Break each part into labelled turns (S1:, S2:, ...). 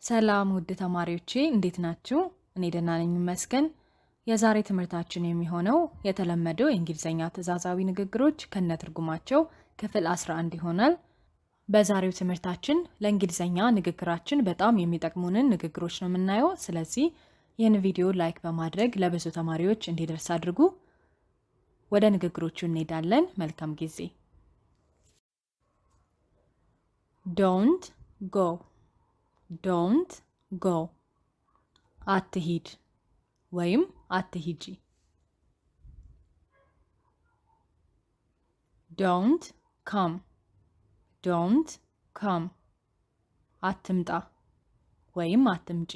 S1: ሰላም ውድ ተማሪዎቼ እንዴት ናችሁ? እኔ ደህና ነኝ ይመስገን። የዛሬ ትምህርታችን የሚሆነው የተለመደው የእንግሊዘኛ ትዕዛዛዊ ንግግሮች ከነትርጉማቸው ክፍል 11 ይሆናል። በዛሬው ትምህርታችን ለእንግሊዘኛ ንግግራችን በጣም የሚጠቅሙንን ንግግሮች ነው የምናየው። ስለዚህ ይህን ቪዲዮ ላይክ በማድረግ ለብዙ ተማሪዎች እንዲደርስ አድርጉ። ወደ ንግግሮቹ እንሄዳለን። መልካም ጊዜ። Don't go. Don't go. አትሂድ ወይም አትሂጂ። Don't come. Don't come. አትምጣ ወይም አትምጪ።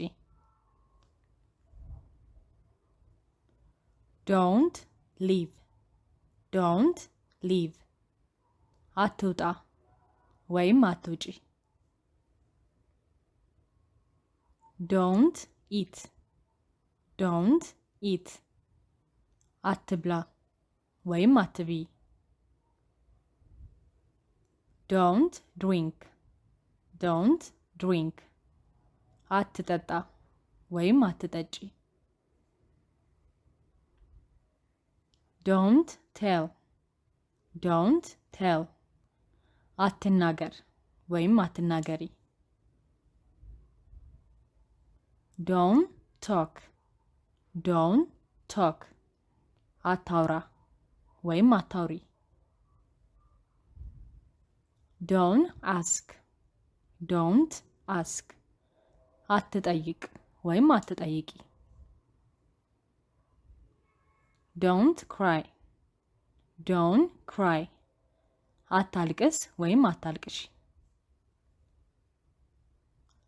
S1: Don't leave. Don't leave. አትውጣ ወይም አትውጪ። Don't eat. Don't eat. አትብላ ወይም አትብይ። Don't drink. Don't drink. አትጠጣ ወይም አትጠጪ። Don't tell. Don't tell. አትናገር ወይም አትናገሪ። Don't talk. Don't talk. አታውራ ወይም አታውሪ። Don't ask. Don't ask. አትጠይቅ ወይም አትጠይቂ። Don't cry. Don't cry. አታልቅስ ወይም አታልቅሽ።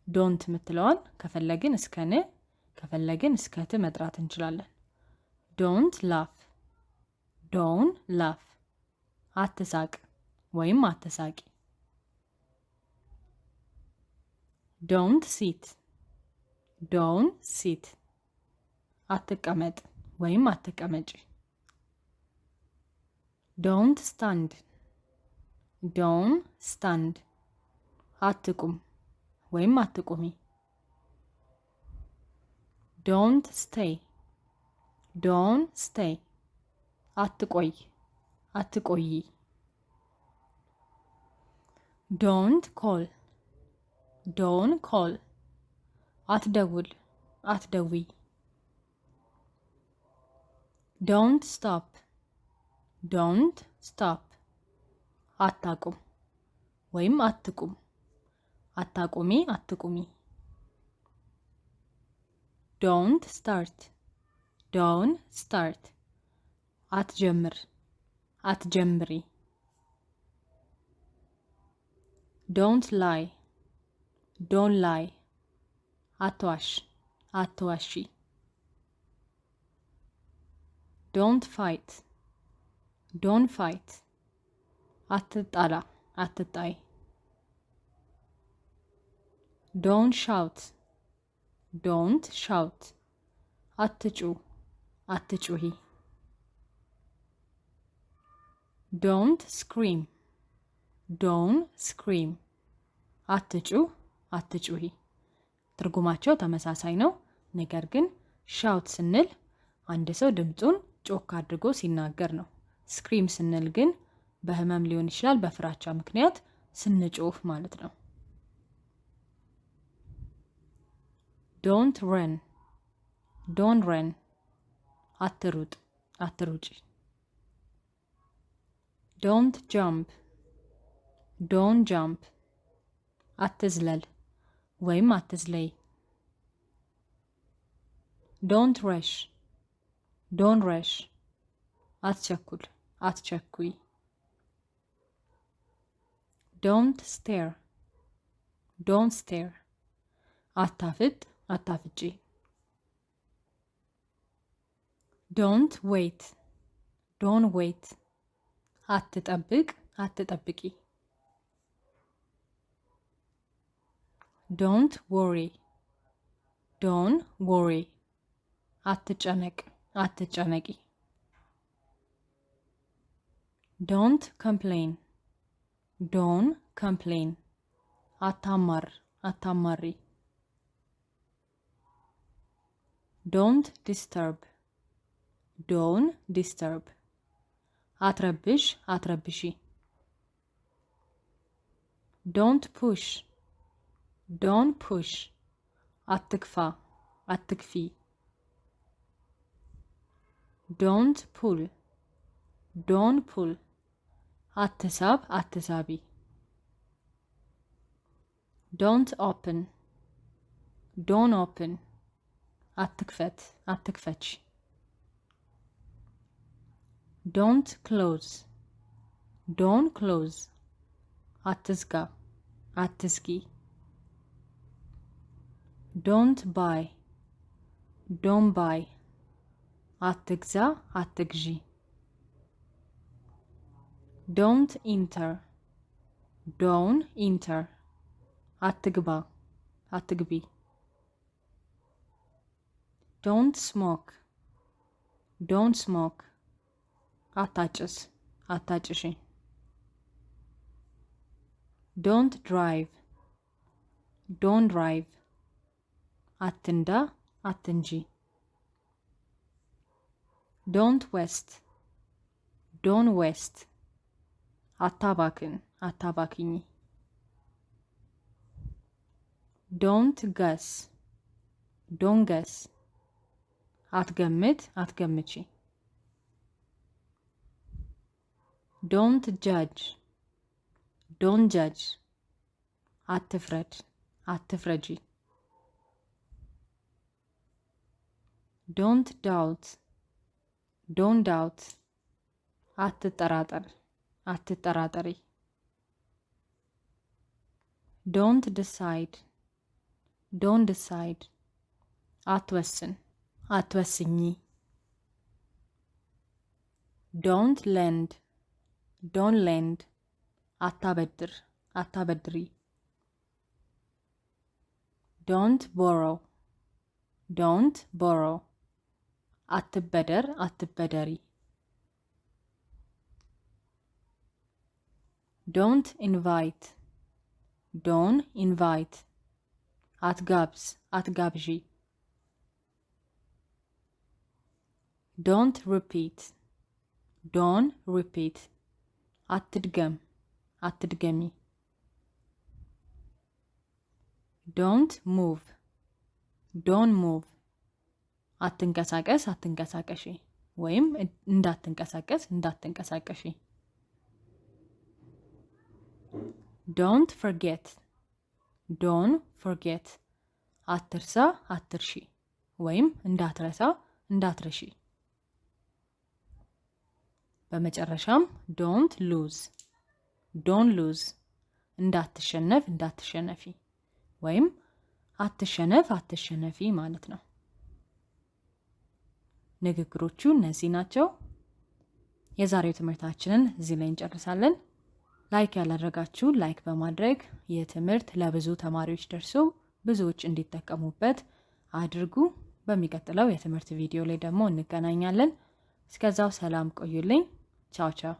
S1: ዶንት የምትለዋን ከፈለግን እስከ ን ከፈለግን እስከ ት መጥራት እንችላለን። ዶንት ላፍ። ዶን ላፍ። አትሳቅ ወይም አትሳቂ። ዶንት ሲት። ዶን ሲት። አትቀመጥ ወይም አትቀመጪ። ዶንት ስታንድ። ዶን ስታንድ። አትቁም ወይም አትቁሚ። ዶንት ስቴይ። ዶን ስቴይ። አትቆይ አትቆይ። ዶንት ኮል። ዶን ኮል። አትደውል አትደውይ። ዶንት ስቶፕ። ዶንት ስቶፕ። አታቁም ወይም አትቁም። አታቁሚ አትቁሚ። ዶንት ስታርት። ዶን ስታርት። አትጀምር አትጀምሪ። ዶንት ላይ። ዶን ላይ። አትዋሽ አትዋሺ። ዶንት ፋይት። ዶን ፋይት። አትጣላ አትጣይ። ዶንት ሻውት። ዶንት ሻውት። አትጩ አትጩሂ። ዶንት ስክሪም። ዶን ስክሪም። አትጩ አትጩሂ። ትርጉማቸው ተመሳሳይ ነው። ነገር ግን ሻውት ስንል አንድ ሰው ድምፁን ጮክ አድርጎ ሲናገር ነው። ስክሪም ስንል ግን በህመም ሊሆን ይችላል፣ በፍራቻ ምክንያት ስንጮህ ማለት ነው። ዶንት ረን። ዶን ረን። አትሩጥ አትሩጪ። ዶንት ጃምፕ። ዶን ጃምፕ። አትዝለል ወይም አትዝለይ። ዶንት ረሽ። ዶን ረሽ። አትቸኩል አትቸኩይ። ዶንት ስቴር። ዶንት ስቴር። አታፍጥ አታፍጪ። ዶንት ዌይት። ዶን ዌይት። አትጠብቅ አትጠብቂ። ዶንት ወሪ። ዶን ወሪ። አትጨነቅ አትጨነቂ። ዶንት ኮምፕሌን። ዶን ኮምፕሌን። አታማር አታማሪ። Don't disturb. Don't disturb. አትረብሽ አትረብሺ። Don't push. Don't push. አትግፋ አትግፊ። Don't pull. Don't pull. አትሳብ አትሳቢ። Don't open. Don't open. አትክፈት አትክፈች። Don't close. Don't close. አትዝጋ አትዝጊ። Don't buy. Don't buy. አትግዛ አትግዢ። Don't enter. Don't enter. አትግባ አትግቢ። Don't smoke. Don't smoke. አታጭስ አታጭሺ። Don't drive. Don't drive. አትንዳ አትንጂ። Don't waste. Don't waste. አታባክን አታባክኝ። Don't guess. Don't guess. አትገምት አትገምቺ። Don't judge. Don't judge. አትፍረድ አትፍረጂ። Don't doubt. Don't doubt. አትጠራጠር አትጠራጠሪ። Don't decide. Don't decide. አትወስን አትወስኚ። Don't lend. Don't lend. አታበድር አታበድሪ። Don't borrow. Don't borrow. አትበደር አትበደሪ። Don't invite. Don't invite. አትጋብዝ አትጋብዢ። Don't repeat. Don't repeat. አትድገም አትድገሚ። Don't move. Don't move. አትንቀሳቀስ አትንቀሳቀሺ ወይም እንዳትንቀሳቀስ እንዳትንቀሳቀሺ። Don't forget. Don't forget. አትርሳ አትርሺ ወይም እንዳትረሳ እንዳትረሺ። በመጨረሻም don't lose. Don't lose. እንዳትሸነፍ እንዳትሸነፊ ወይም አትሸነፍ አትሸነፊ ማለት ነው። ንግግሮቹ እነዚህ ናቸው። የዛሬው ትምህርታችንን እዚህ ላይ እንጨርሳለን። ላይክ ያላደረጋችሁ ላይክ በማድረግ የትምህርት ለብዙ ተማሪዎች ደርሶ ብዙዎች እንዲጠቀሙበት አድርጉ። በሚቀጥለው የትምህርት ቪዲዮ ላይ ደግሞ እንገናኛለን። እስከዛው ሰላም ቆዩልኝ። ቻው ቻው።